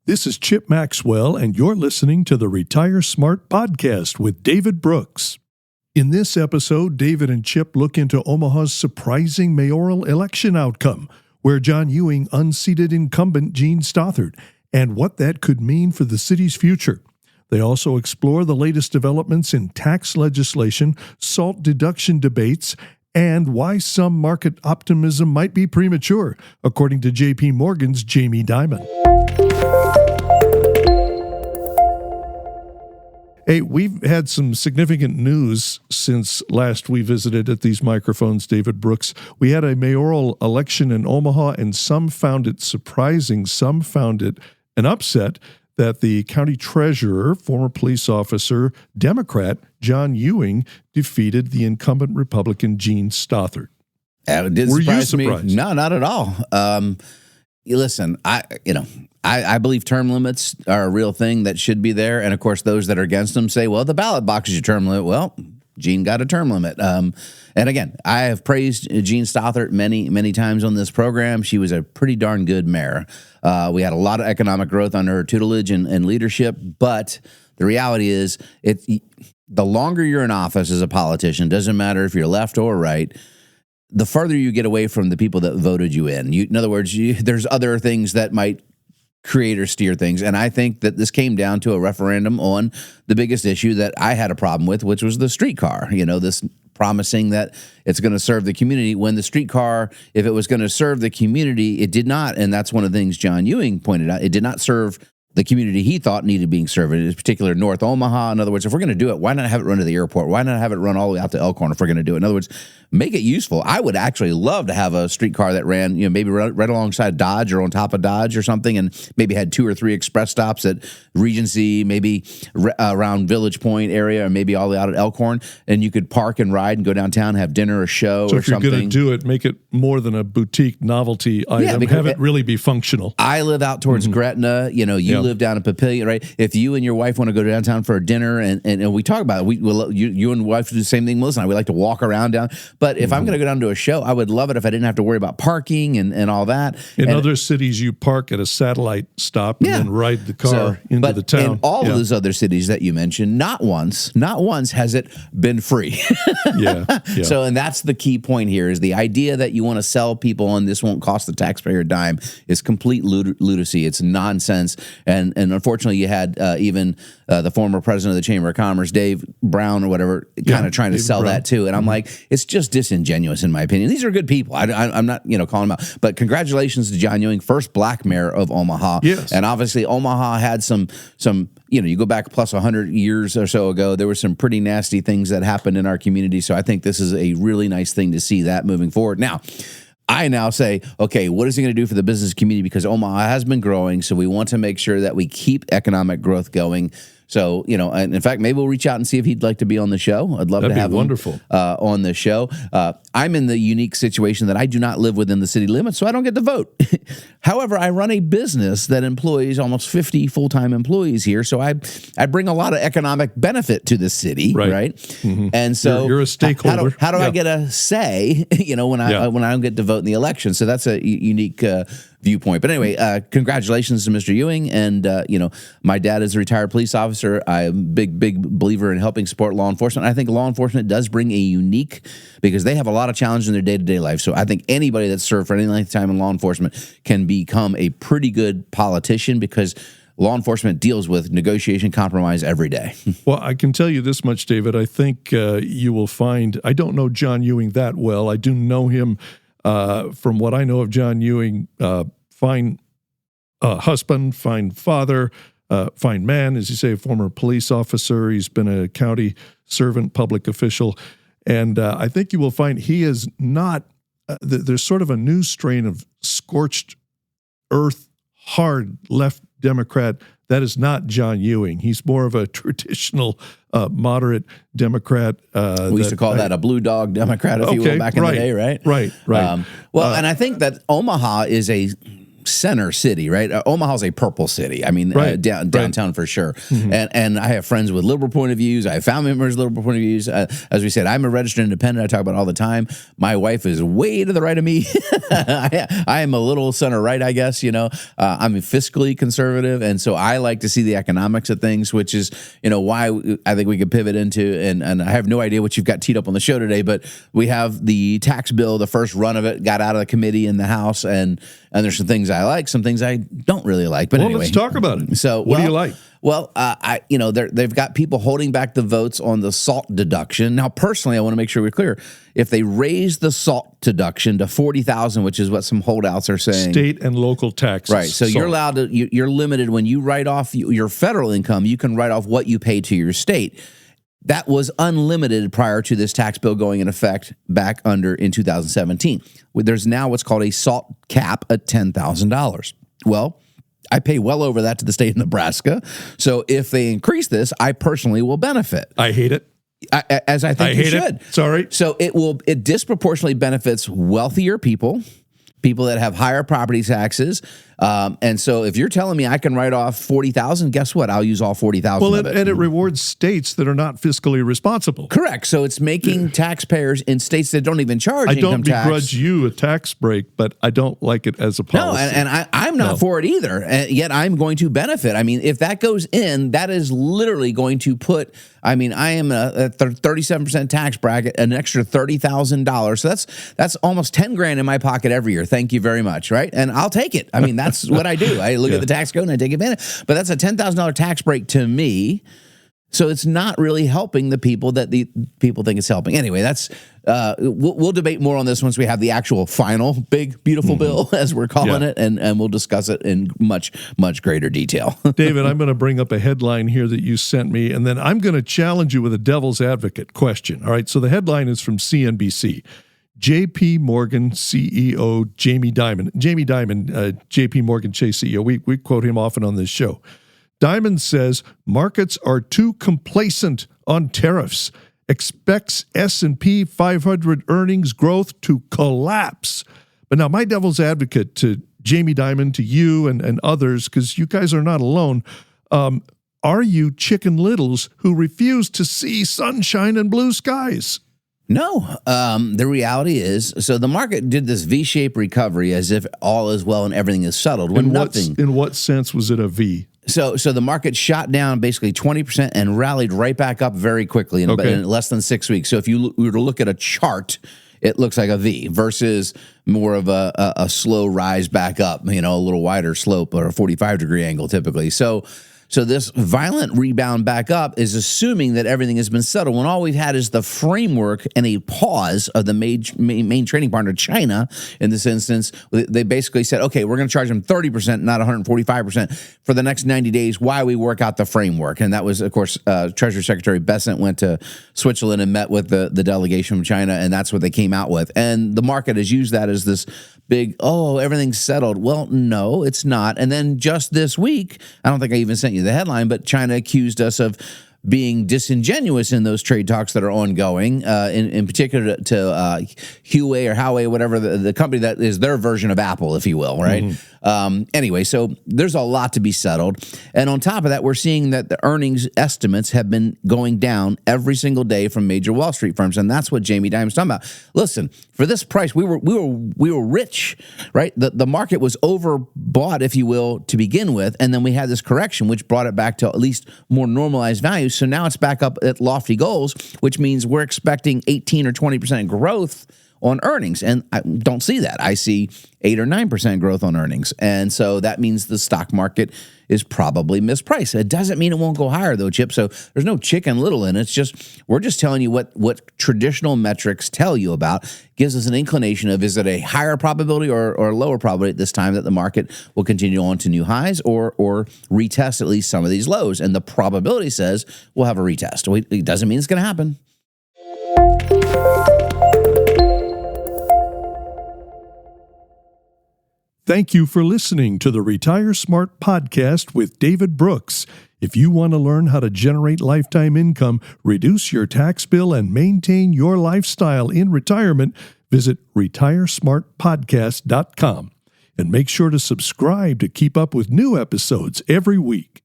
This is Chip Maxwell, and you're listening to the Retire Smart podcast with David Brooks. In this episode, David and Chip look into Omaha's surprising mayoral election outcome, where John Ewing unseated incumbent Jean Stothert, and what that could mean for the city's future. They also explore the latest developments in tax legislation, SALT deduction debates, and why some market optimism might be premature, according to J.P. Morgan's Jamie Dimon. Hey, we've had some significant news since last we visited at these microphones, David Brooks. We had a mayoral election in Omaha, and some found it surprising, some found it an upset that the county treasurer, former police officer, Democrat John Ewing, defeated the incumbent Republican Jean Stothert. It did Were surprise you me. surprised? No, not at all. Listen, I believe term limits are a real thing that should be there. And of course, those that are against them say, well, the ballot box is your term limit. Well, Jean got a term limit. And again, I have praised Jean Stothert many, many times on this program. She was a pretty darn good mayor. We had a lot of economic growth under her tutelage and leadership. But the reality is, the longer you're in office as a politician, doesn't matter if you're left or right, the farther you get away from the people that voted you in. In other words, there's other things that might create or steer things. And I think that this came down to a referendum on the biggest issue that I had a problem with, which was the streetcar. This promising that it's going to serve the community, when the streetcar, if it was going to serve the community, it did not. And that's one of the things John Ewing pointed out. It did not serve the community he thought needed being served, in particular North Omaha. In other words, if we're going to do it, why not have it run to the airport? Why not have it run all the way out to Elkhorn if we're going to do it? In other words, make it useful. I would actually love to have a streetcar that ran, maybe right alongside Dodge or on top of Dodge or something, and maybe had 2 or 3 express stops at Regency, maybe around Village Point area, or maybe all the way out at Elkhorn, and you could park and ride and go downtown, have dinner or show or something. So if you're going to do it, make it more than a boutique novelty item. Have it really be functional. I live out towards Gretna. You live down in Papillion, right? If you and your wife want to go downtown for a dinner, and we talk about it, you and your wife do the same thing, Melissa and I. We like to walk around down. But if I'm going to go down to a show, I would love it if I didn't have to worry about parking and all that. In other cities, you park at a satellite stop and then ride the car into the town. In all of those other cities that you mentioned, not once has it been free. So, and that's the key point here, is the idea that you want to sell people on this won't cost the taxpayer a dime is complete lunacy. It's nonsense. And unfortunately, you had even the former president of the Chamber of Commerce, Dave Brown or whatever, kind of trying to sell that too. And I'm like, it's just disingenuous in my opinion. These are good people. I'm not calling them out. But congratulations to John Ewing, first black mayor of Omaha. Yes. And obviously Omaha had some you go back plus 100 years or so ago, there were some pretty nasty things that happened in our community. So I think this is a really nice thing to see that moving forward. Now, I now say, okay, what is he going to do for the business community? Because Omaha has been growing, so we want to make sure that we keep economic growth going. So, and in fact, maybe we'll reach out and see if he'd like to be on the show. I'd love to have him on the show. I'm in the unique situation that I do not live within the city limits, so I don't get to vote. However, I run a business that employs almost 50 full-time employees here, so I bring a lot of economic benefit to the city, right? Mm-hmm. And so you're a stakeholder. How do I get a say, when I don't get to vote in the election? So that's a unique viewpoint. But anyway, congratulations to Mr. Ewing. And, my dad is a retired police officer. I'm a big believer in helping support law enforcement. I think law enforcement does bring a unique, because they have a lot of challenges in their day-to-day life. So I think anybody that's served for any length of time in law enforcement can become a pretty good politician, because law enforcement deals with negotiation, compromise every day. Well, I can tell you this much, David. I think you will find, I don't know John Ewing that well. I do know him from what I know of John Ewing, fine husband, fine father, fine man, as you say, a former police officer. He's been a county servant, public official. And I think you will find he is not, there's sort of a new strain of scorched earth, hard left Democrat. That is not John Ewing. He's more of a traditional, moderate Democrat. We used to call that a blue dog Democrat, if you will, back in the day, right? Right. And I think that Omaha is a center city, right? Omaha's a purple city. I mean, Right. downtown for sure. And I have friends with liberal point of views. I have family members with liberal point of views. As we said, I'm a registered independent. I talk about it all the time. My wife is way to the right of me. I am a little center right, I guess. I'm fiscally conservative, and so I like to see the economics of things, which is why I think we could pivot into. And I have no idea what you've got teed up on the show today, but we have the tax bill. The first run of it got out of the committee in the House, and there's some things I like, some things I don't really like. But anyway, let's talk about it. So, what do you like? Well, they've got people holding back the votes on the SALT deduction. Now, personally, I want to make sure we're clear. If they raise the SALT deduction to $40,000, which is what some holdouts are saying, state and local taxes, right? So you're allowed to. You're limited when you write off your federal income. You can write off what you pay to your state. That was unlimited prior to this tax bill going in effect back in 2017. There's now what's called a SALT cap at $10,000. Well, I pay well over that to the state of Nebraska. So if they increase this, I personally will benefit. I hate it. As I think you should. Sorry. So it disproportionately benefits wealthier people that have higher property taxes. And so if you're telling me I can write off $40,000, guess what? I'll use all $40,000 of it. And it rewards states that are not fiscally responsible. Correct. So it's making taxpayers in states that don't even charge income tax. I don't begrudge you a tax break, but I don't like it as a policy. No, and I'm not for it either. And yet I'm going to benefit. I mean, if that goes in, that is literally going to put. I mean, I am a 37% tax bracket, an extra $30,000. So that's almost $10,000 in my pocket every year. Thank you very much, right? And I'll take it. I mean, that's what I do. I look at the tax code and I take advantage. But that's a $10,000 tax break to me. So it's not really helping the people that the people think it's helping. Anyway, that's we'll debate more on this once we have the actual final big, beautiful bill, as we're calling it, and we'll discuss it in much, much greater detail. David, I'm going to bring up a headline here that you sent me, and then I'm going to challenge you with a devil's advocate question. All right, so the headline is from CNBC. J.P. Morgan CEO Jamie Dimon. Jamie Dimon, J.P. Morgan Chase CEO. We quote him often on this show. Dimon says markets are too complacent on tariffs, expects S&P 500 earnings growth to collapse. But now my devil's advocate to Jamie Dimon, to you and others, because you guys are not alone, are you chicken littles who refuse to see sunshine and blue skies? No. The reality is, so the market did this V-shaped recovery as if all is well and everything is settled. When in what sense was it a V? So the market shot down basically 20% and rallied right back up very quickly in less than 6 weeks. So if you were to look at a chart, it looks like a V versus more of a slow rise back up, a little wider slope or a 45-degree angle typically. So this violent rebound back up is assuming that everything has been settled when all we've had is the framework and a pause of the main trading partner, China, in this instance. They basically said, okay, we're going to charge them 30%, not 145% for the next 90 days while we work out the framework. And that was, of course, Treasury Secretary Bessent went to Switzerland and met with the delegation from China, and that's what they came out with. And the market has used that as this big, everything's settled. Well, no, it's not. And then just this week, I don't think I even sent you the headline, but China accused us of being disingenuous in those trade talks that are ongoing, in particular to Huawei or Huawei, whatever the company that is their version of Apple, if you will, right? Anyway, so there's a lot to be settled. And on top of that, we're seeing that the earnings estimates have been going down every single day from major Wall Street firms. And that's what Jamie Dimon's talking about. Listen, for this price, we were rich, right? The market was overbought, if you will, to begin with. And then we had this correction, which brought it back to at least more normalized values. So now it's back up at lofty goals, which means we're expecting 18 or 20% growth on earnings. And I don't see that. I see 8 or 9% growth on earnings. And so that means the stock market is probably mispriced. It doesn't mean it won't go higher, though, Chip. So there's no chicken little in it. It's just, we're just telling you what traditional metrics tell you about, gives us an inclination of, is it a higher probability or lower probability at this time that the market will continue on to new highs or retest at least some of these lows. And the probability says we'll have a retest. It doesn't mean it's going to happen. Thank you for listening to the Retire Smart podcast with David Brooks. If you want to learn how to generate lifetime income, reduce your tax bill, and maintain your lifestyle in retirement, visit retiresmartpodcast.com. and make sure to subscribe to keep up with new episodes every week.